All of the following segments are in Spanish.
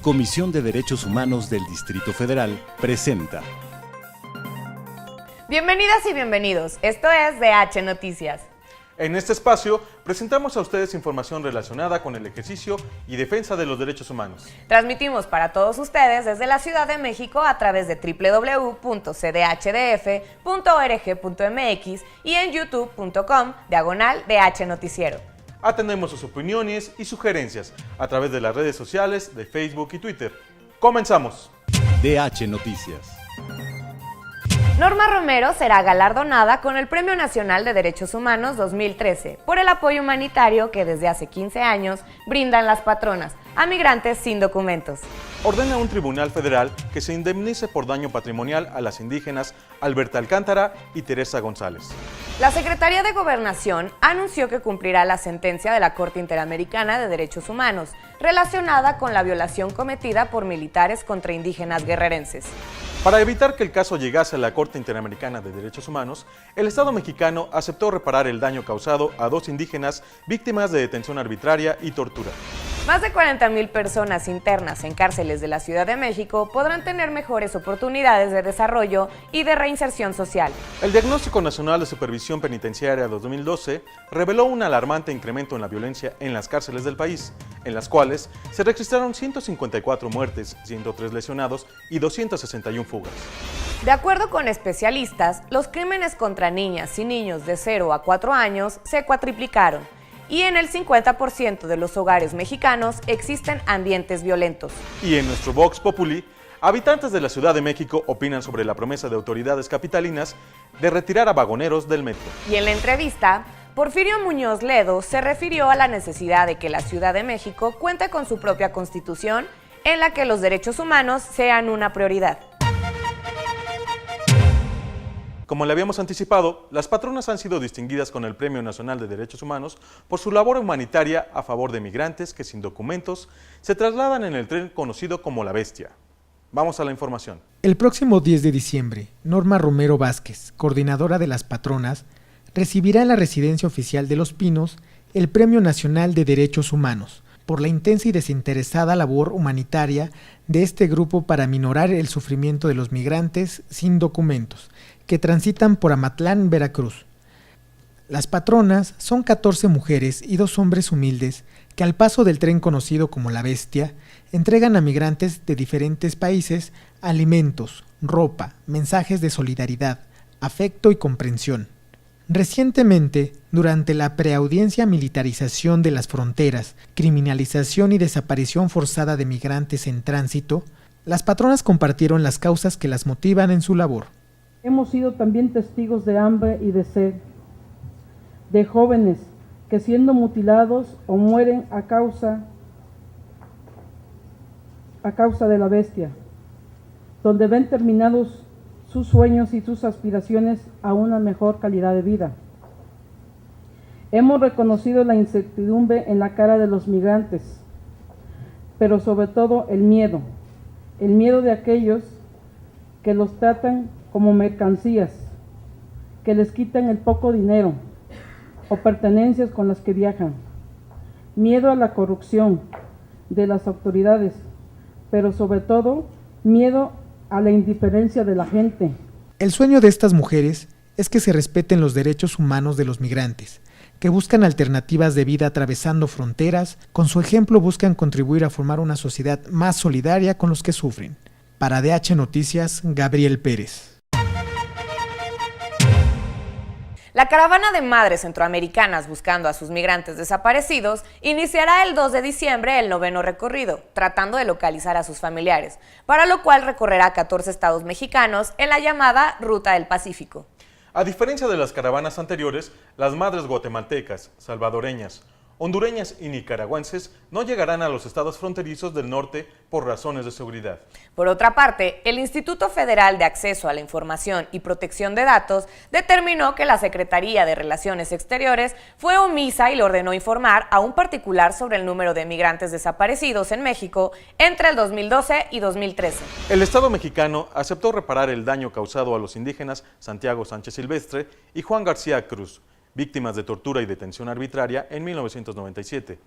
Comisión de Derechos Humanos del Distrito Federal presenta. Bienvenidas y bienvenidos, esto es DH Noticias. En este espacio presentamos a ustedes información relacionada con el ejercicio y defensa de los derechos humanos. Transmitimos para todos ustedes desde la Ciudad de México a través de www.cdhdf.org.mx y en youtube.com/DH Noticiero. Atendemos sus opiniones y sugerencias a través de las redes sociales de Facebook y Twitter. ¡Comenzamos! DH Noticias. Norma Romero será galardonada con el Premio Nacional de Derechos Humanos 2013 por el apoyo humanitario que desde hace 15 años brindan las patronas a migrantes sin documentos. Ordena un tribunal federal que se indemnice por daño patrimonial a las indígenas Alberta Alcántara y Teresa González. La Secretaría de Gobernación anunció que cumplirá la sentencia de la Corte Interamericana de Derechos Humanos relacionada con la violación cometida por militares contra indígenas guerrerenses. Para evitar que el caso llegase a la Corte Interamericana de Derechos Humanos, el Estado mexicano aceptó reparar el daño causado a 2 indígenas víctimas de detención arbitraria y tortura. Más de 40,000 personas internas en cárceles de la Ciudad de México podrán tener mejores oportunidades de desarrollo y de reinserción social. El Diagnóstico Nacional de Supervisión Penitenciaria 2012 reveló un alarmante incremento en la violencia en las cárceles del país, en las cuales se registraron 154 muertes, 103 lesionados y 261 fugas. De acuerdo con especialistas, los crímenes contra niñas y niños de 0 a 4 años se cuatriplicaron y en el 50% de los hogares mexicanos existen ambientes violentos. Y en nuestro Vox Populi, habitantes de la Ciudad de México opinan sobre la promesa de autoridades capitalinas de retirar a vagoneros del metro. Y en la entrevista, Porfirio Muñoz Ledo se refirió a la necesidad de que la Ciudad de México cuente con su propia constitución en la que los derechos humanos sean una prioridad. Como le habíamos anticipado, las patronas han sido distinguidas con el Premio Nacional de Derechos Humanos por su labor humanitaria a favor de migrantes que sin documentos se trasladan en el tren conocido como La Bestia. Vamos a la información. El próximo 10 de diciembre, Norma Romero Vázquez, coordinadora de las patronas, recibirá en la Residencia Oficial de Los Pinos el Premio Nacional de Derechos Humanos por la intensa y desinteresada labor humanitaria de este grupo para minorar el sufrimiento de los migrantes sin documentos que transitan por Amatlán, Veracruz. Las patronas son 14 mujeres y 2 hombres humildes que al paso del tren conocido como La Bestia entregan a migrantes de diferentes países alimentos, ropa, mensajes de solidaridad, afecto y comprensión. Recientemente, durante la preaudiencia militarización de las fronteras, criminalización y desaparición forzada de migrantes en tránsito, las patronas compartieron las causas que las motivan en su labor. Hemos sido también testigos de hambre y de sed, de jóvenes que siendo mutilados o mueren a causa de la bestia, donde ven terminados sus sueños y sus aspiraciones a una mejor calidad de vida. Hemos reconocido la incertidumbre en la cara de los migrantes, pero sobre todo el miedo de aquellos que los tratan como mercancías, que les quitan el poco dinero o pertenencias con las que viajan. Miedo a la corrupción de las autoridades, pero sobre todo miedo a la indiferencia de la gente. El sueño de estas mujeres es que se respeten los derechos humanos de los migrantes, que buscan alternativas de vida atravesando fronteras. Con su ejemplo buscan contribuir a formar una sociedad más solidaria con los que sufren. Para DH Noticias, Gabriel Pérez. La caravana de madres centroamericanas buscando a sus migrantes desaparecidos iniciará el 2 de diciembre el 9º recorrido, tratando de localizar a sus familiares, para lo cual recorrerá 14 estados mexicanos en la llamada Ruta del Pacífico. A diferencia de las caravanas anteriores, las madres guatemaltecas, salvadoreñas, hondureñas y nicaragüenses no llegarán a los estados fronterizos del norte por razones de seguridad. Por otra parte, el Instituto Federal de Acceso a la Información y Protección de Datos determinó que la Secretaría de Relaciones Exteriores fue omisa y le ordenó informar a un particular sobre el número de migrantes desaparecidos en México entre el 2012 y 2013. El Estado mexicano aceptó reparar el daño causado a los indígenas Santiago Sánchez Silvestre y Juan García Cruz, víctimas de tortura y detención arbitraria en 1997.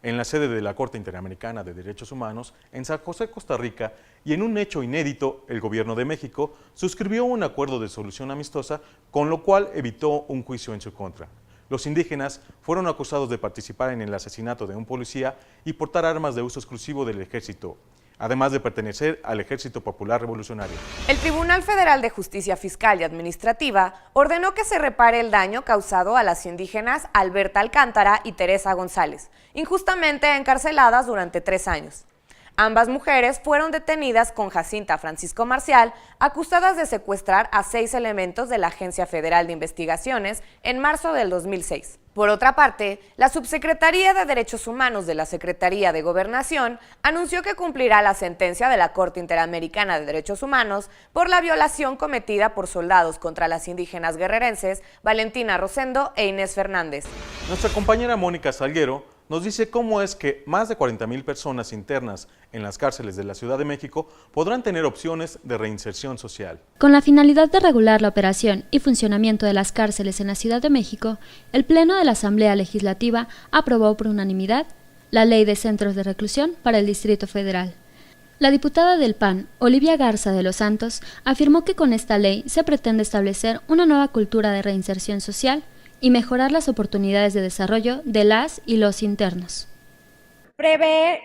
en la sede de la Corte Interamericana de Derechos Humanos en San José, Costa Rica, y en un hecho inédito, el Gobierno de México suscribió un acuerdo de solución amistosa, con lo cual evitó un juicio en su contra. Los indígenas fueron acusados de participar en el asesinato de un policía y portar armas de uso exclusivo del ejército, además de pertenecer al Ejército Popular Revolucionario. El Tribunal Federal de Justicia Fiscal y Administrativa ordenó que se repare el daño causado a las indígenas Alberta Alcántara y Teresa González, injustamente encarceladas durante 3 años. Ambas mujeres fueron detenidas con Jacinta Francisco Marcial, acusadas de secuestrar a 6 elementos de la Agencia Federal de Investigaciones en marzo del 2006. Por otra parte, la Subsecretaría de Derechos Humanos de la Secretaría de Gobernación anunció que cumplirá la sentencia de la Corte Interamericana de Derechos Humanos por la violación cometida por soldados contra las indígenas guerrerenses Valentina Rosendo e Inés Fernández. Nuestra compañera Mónica Salguero nos dice cómo es que más de 40,000 personas internas en las cárceles de la Ciudad de México podrán tener opciones de reinserción social. Con la finalidad de regular la operación y funcionamiento de las cárceles en la Ciudad de México, el Pleno de la Asamblea Legislativa aprobó por unanimidad la Ley de Centros de Reclusión para el Distrito Federal. La diputada del PAN, Olivia Garza de los Santos, afirmó que con esta ley se pretende establecer una nueva cultura de reinserción social y mejorar las oportunidades de desarrollo de las y los internos. Prevé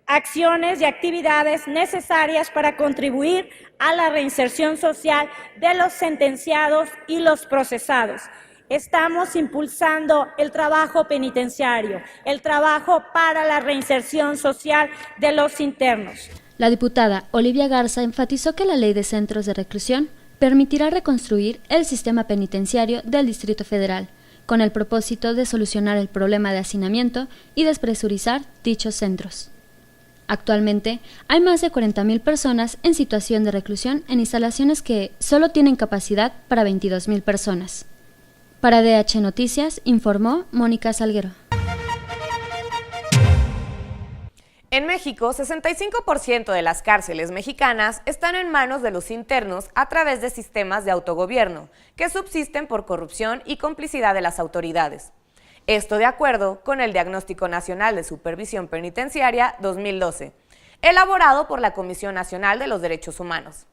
acciones y actividades necesarias para contribuir a la reinserción social de los sentenciados y los procesados. Estamos impulsando el trabajo penitenciario, el trabajo para la reinserción social de los internos. La diputada Olivia Garza enfatizó que la Ley de Centros de Reclusión permitirá reconstruir el sistema penitenciario del Distrito Federal, con el propósito de solucionar el problema de hacinamiento y despresurizar dichos centros. Actualmente, hay más de 40,000 personas en situación de reclusión en instalaciones que solo tienen capacidad para 22,000 personas. Para DH Noticias, informó Mónica Salguero. En México, 65% de las cárceles mexicanas están en manos de los internos a través de sistemas de autogobierno, que subsisten por corrupción y complicidad de las autoridades. Esto de acuerdo con el Diagnóstico Nacional de Supervisión Penitenciaria 2012, elaborado por la Comisión Nacional de los Derechos Humanos.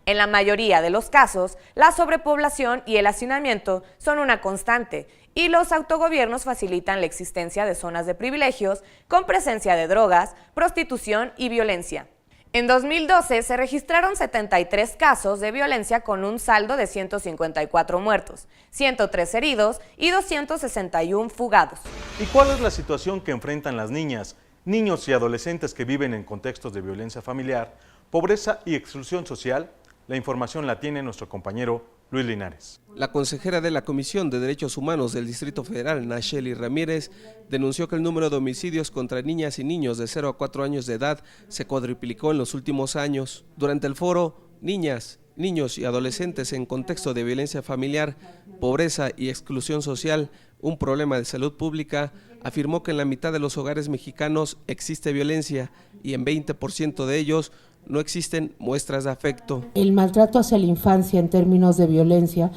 En la mayoría de los casos, la sobrepoblación y el hacinamiento son una constante, y los autogobiernos facilitan la existencia de zonas de privilegios con presencia de drogas, prostitución y violencia. En 2012 se registraron 73 casos de violencia con un saldo de 154 muertos, 103 heridos y 261 fugados. ¿Y cuál es la situación que enfrentan las niñas, niños y adolescentes que viven en contextos de violencia familiar, pobreza y exclusión social? La información la tiene nuestro compañero Luis Linares. La consejera de la Comisión de Derechos Humanos del Distrito Federal, Nacheli Ramírez, denunció que el número de homicidios contra niñas y niños de 0 a 4 años de edad se cuadruplicó en los últimos años. Durante el foro Niñas, Niños y Adolescentes en Contexto de Violencia Familiar, Pobreza y Exclusión Social, un problema de salud pública, afirmó que en la mitad de los hogares mexicanos existe violencia y en 20% de ellos no existen muestras de afecto. El maltrato hacia la infancia en términos de violencia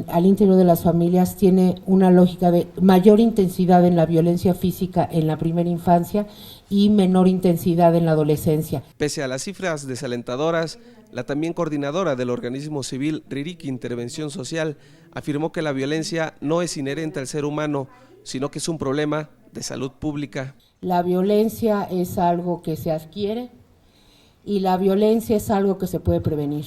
al interior de las familias tiene una lógica de mayor intensidad en la violencia física en la primera infancia y menor intensidad en la adolescencia. Pese a las cifras desalentadoras, la también coordinadora del organismo civil Ririki Intervención Social afirmó que la violencia no es inherente al ser humano, sino que es un problema de salud pública. La violencia es algo que se adquiere y la violencia es algo que se puede prevenir.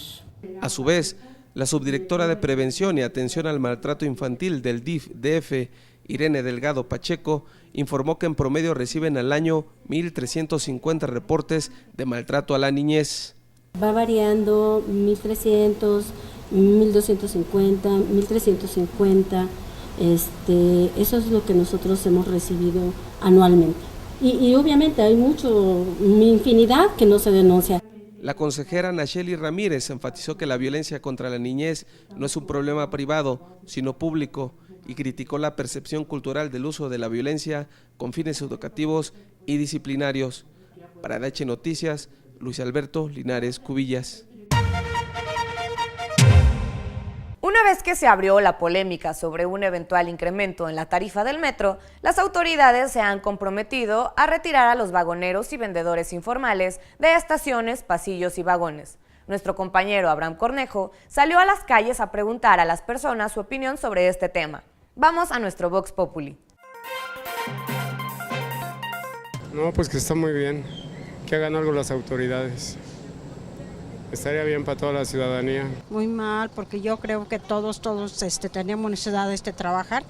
A su vez, la subdirectora de Prevención y Atención al Maltrato Infantil del DIF-DF, Irene Delgado Pacheco, informó que en promedio reciben al año 1,350 reportes de maltrato a la niñez. Va variando 1,300, 1,250, 1,350, eso es lo que nosotros hemos recibido anualmente. Y obviamente hay infinidad que no se denuncia. La consejera Nacheli Ramírez enfatizó que la violencia contra la niñez no es un problema privado, sino público, y criticó la percepción cultural del uso de la violencia con fines educativos y disciplinarios. Para DH Noticias, Luis Alberto Linares Cubillas. Una vez que se abrió la polémica sobre un eventual incremento en la tarifa del metro, las autoridades se han comprometido a retirar a los vagoneros y vendedores informales de estaciones, pasillos y vagones. Nuestro compañero Abraham Cornejo salió a las calles a preguntar a las personas su opinión sobre este tema. Vamos a nuestro Vox Populi. No, pues que está muy bien, que hagan algo las autoridades. Estaría bien para toda la ciudadanía. Muy mal, porque yo creo que todos tenemos necesidad de trabajar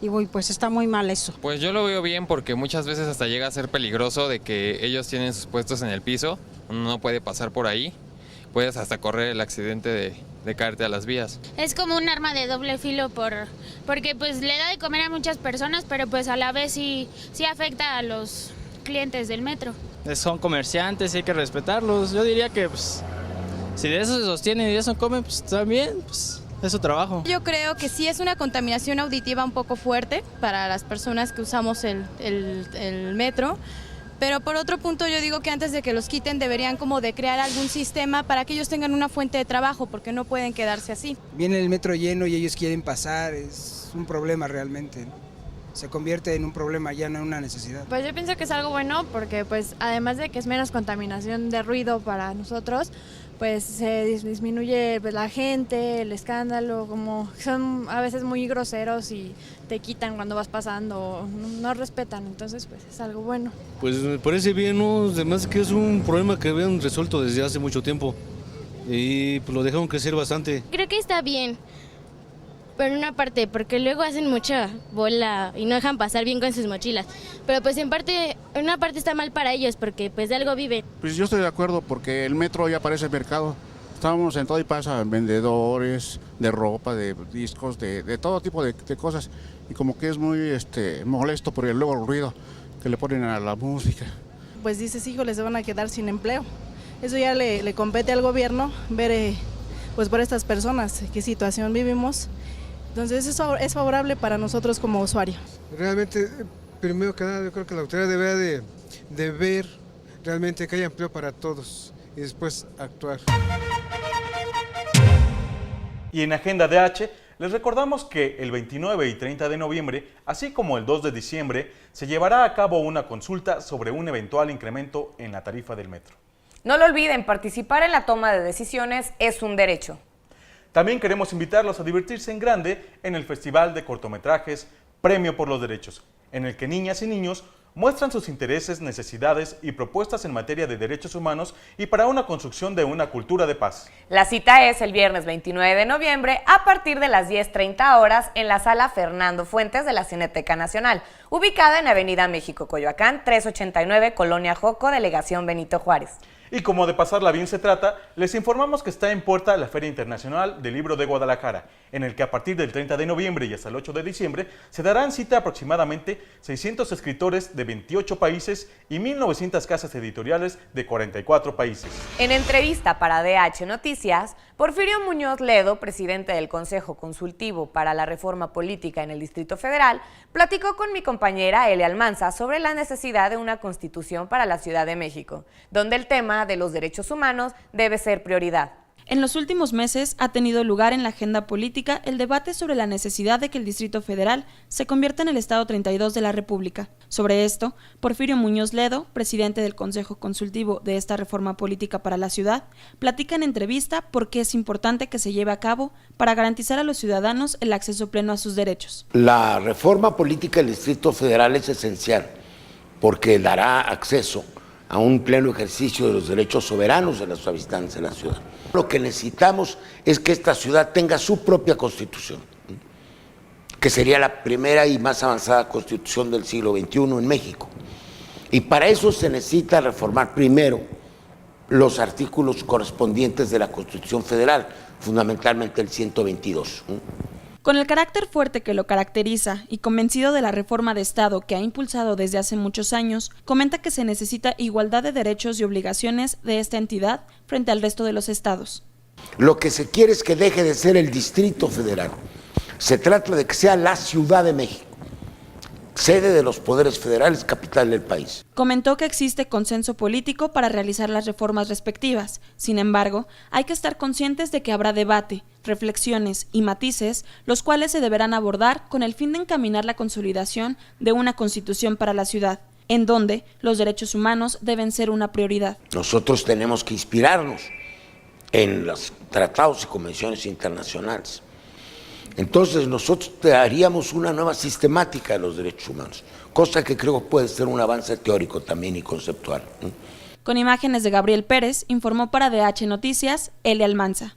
y pues está muy mal eso. Pues yo lo veo bien porque muchas veces hasta llega a ser peligroso de que ellos tienen sus puestos en el piso, uno no puede pasar por ahí, puedes hasta correr el accidente de caerte a las vías. Es como un arma de doble filo porque pues le da de comer a muchas personas, pero pues a la vez sí afecta a los clientes del metro. Son comerciantes y hay que respetarlos. Yo diría que si de eso se sostienen y de eso comen, pues también es su trabajo. Yo creo que sí es una contaminación auditiva un poco fuerte para las personas que usamos el metro. Pero por otro punto yo digo que antes de que los quiten deberían como de crear algún sistema para que ellos tengan una fuente de trabajo, porque no pueden quedarse así. Viene el metro lleno y ellos quieren pasar, es un problema realmente. Se convierte en un problema, ya no en una necesidad. Pues yo pienso que es algo bueno porque pues además de que es menos contaminación de ruido para nosotros, pues se disminuye la gente, el escándalo, como son a veces muy groseros y te quitan cuando vas pasando, no respetan, entonces pues es algo bueno. Pues me parece bien, ¿no? Además que es un problema que habían resuelto desde hace mucho tiempo y pues lo dejaron crecer bastante. Creo que está bien, pero en una parte, porque luego hacen mucha bola y no dejan pasar bien con sus mochilas, pero pues en una parte está mal para ellos porque pues de algo viven. Pues yo estoy de acuerdo porque el metro ya parece mercado. Estábamos en todo y pasa vendedores de ropa, de discos, de todo tipo de cosas y como que es muy molesto por el luego ruido que le ponen a la música. Pues dices, híjole, se van a quedar sin empleo. Eso ya le compete al gobierno ver pues por estas personas qué situación vivimos. Entonces eso es favorable para nosotros como usuarios. Realmente, primero que nada, yo creo que la autoridad debería de ver realmente que haya empleo para todos y después actuar. Y en Agenda DH, les recordamos que el 29 y 30 de noviembre, así como el 2 de diciembre, se llevará a cabo una consulta sobre un eventual incremento en la tarifa del metro. No lo olviden, participar en la toma de decisiones es un derecho. También queremos invitarlos a divertirse en grande en el Festival de Cortometrajes Premio por los Derechos, en el que niñas y niños muestran sus intereses, necesidades y propuestas en materia de derechos humanos y para una construcción de una cultura de paz. La cita es el viernes 29 de noviembre a partir de las 10:30 horas en la sala Fernando Fuentes de la Cineteca Nacional, ubicada en Avenida México, Coyoacán, 389, Colonia Joco, Delegación Benito Juárez. Y como de pasarla bien se trata, les informamos que está en puerta la Feria Internacional del Libro de Guadalajara, en el que a partir del 30 de noviembre y hasta el 8 de diciembre se darán cita aproximadamente 600 escritores de 28 países y 1.900 casas editoriales de 44 países. En entrevista para DH Noticias, Porfirio Muñoz Ledo, presidente del Consejo Consultivo para la Reforma Política en el Distrito Federal, platicó con mi compañera Elia Almanza sobre la necesidad de una constitución para la Ciudad de México, donde el tema de los derechos humanos debe ser prioridad. En los últimos meses ha tenido lugar en la agenda política el debate sobre la necesidad de que el Distrito Federal se convierta en el Estado 32 de la República. Sobre esto, Porfirio Muñoz Ledo, presidente del Consejo Consultivo de esta reforma política para la ciudad, platica en entrevista por qué es importante que se lleve a cabo para garantizar a los ciudadanos el acceso pleno a sus derechos. La reforma política del Distrito Federal es esencial porque dará acceso a un pleno ejercicio de los derechos soberanos de los habitantes de la ciudad. Lo que necesitamos es que esta ciudad tenga su propia constitución, que sería la primera y más avanzada constitución del siglo XXI en México. Y para eso se necesita reformar primero los artículos correspondientes de la Constitución Federal, fundamentalmente el 122. Con el carácter fuerte que lo caracteriza y convencido de la reforma de Estado que ha impulsado desde hace muchos años, comenta que se necesita igualdad de derechos y obligaciones de esta entidad frente al resto de los estados. Lo que se quiere es que deje de ser el Distrito Federal. Se trata de que sea la Ciudad de México. sede de los poderes federales, capital del país. Comentó que existe consenso político para realizar las reformas respectivas. Sin embargo, hay que estar conscientes de que habrá debate, reflexiones y matices, los cuales se deberán abordar con el fin de encaminar la consolidación de una constitución para la ciudad, en donde los derechos humanos deben ser una prioridad. Nosotros tenemos que inspirarnos en los tratados y convenciones internacionales. Entonces nosotros haríamos una nueva sistemática de los derechos humanos, cosa que creo puede ser un avance teórico también y conceptual. Con imágenes de Gabriel Pérez, informó para DH Noticias, Elia Almanza.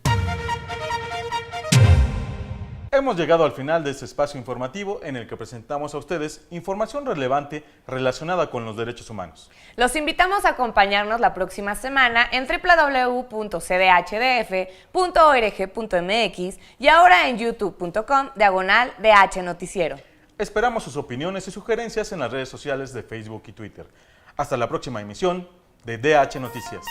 Hemos llegado al final de este espacio informativo en el que presentamos a ustedes información relevante relacionada con los derechos humanos. Los invitamos a acompañarnos la próxima semana en www.cdhdf.org.mx y ahora en youtube.com/DH Noticiero. Esperamos sus opiniones y sugerencias en las redes sociales de Facebook y Twitter. Hasta la próxima emisión de DH Noticias.